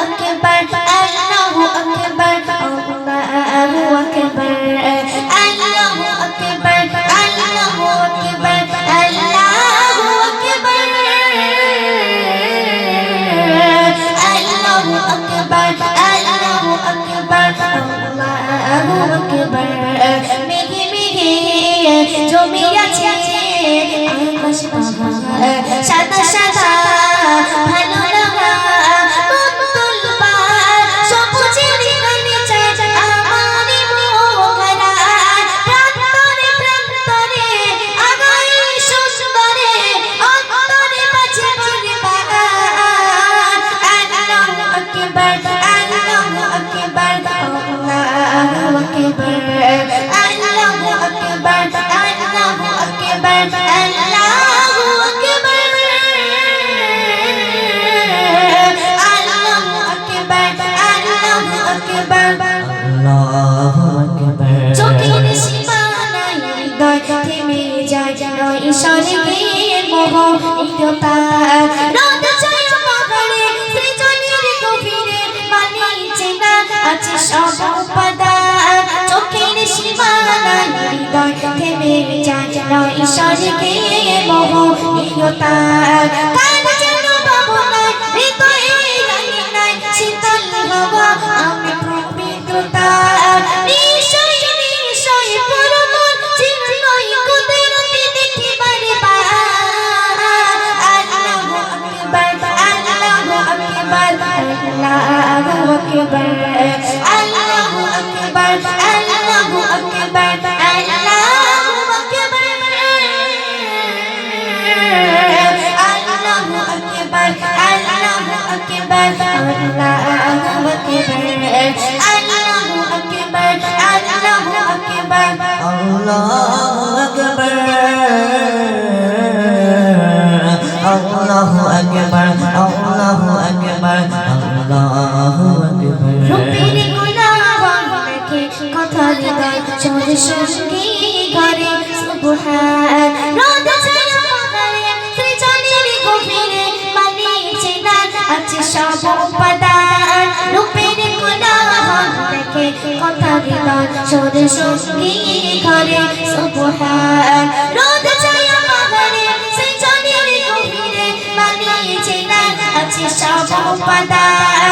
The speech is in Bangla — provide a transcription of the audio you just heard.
আকবার আল্লাহু আকবার আল্লাহু আকবার আল্লাহু আকবার আল্লাহু আকবার আল্লাহু আকবার আল্লাহু আকবার আল্লাহু আকবার আল্লাহু আকবার মেঘে মেঘে জমে আছে আকাশ পাহাড় সাদা সাদা ভালো লাগা মন্তল পার সবুজের গানে চায় আমারই মোহরা প্রান্তরে প্রান্তরে আগায় সুন্দরে অন্তরে বাজে বারবার আল্লাহু আকবার আল্লাহু আকবার আল্লাহু আকবার আল্লাহু আকবার আল্লাহু আকবার আল্লাহু আকবার আল্লাহু আকবার আল্লাহু আকবার আল্লাহু আকবার চোখের সীমানায় হৃদয় থেমে যায় নয় স্বর্গের মোহনীয়তা রোদ ছায়া পাহাড়ে সৃজনের গভীরে মানিছে না আছে সব উপাদান চোখের সীমানায় হৃদয় থেমে যায় নয় স্বর্গের মোহনীয়তা কার যেন ভাবনায় হৃদয়ে রাঙে নাই শীতল হাওয়া আমি পবিত্রতা নিশ্চয় নিশ্চয় পরমন চিন্ময় কুদরতি দেখিবারে আল্লাহু আকবার আল্লাহু আকবার আল্লাহু আকবার আল্লাহু আকবার আল্লাহু আকবার আল্লাহু আকবার আল্লাহু আকবার আল্লাহু আকবার আল্লাহু আকবার আল্লাহু আকবার আল্লাহু আকবার আল্লাহু আকবার আল্লাহু আকবার আল্লাহু আকবার আল্লাহু আকবার রূপের গুণাবন দেখে কথা হৃদয় চোর সঙ্গী ঘরে সুবহান রোদ ছায়া পাহাড়ে সৃজনের গভীরে মানিছে না আছে সব উপাদান রূপের গুণাবন দেখে কথা হৃদয় চোর সঙ্গী ঘরে সুবহান রোদ ছায়া পাহাড়ে সৃজনের গভীরে মানিছে না আছে সব উপাদান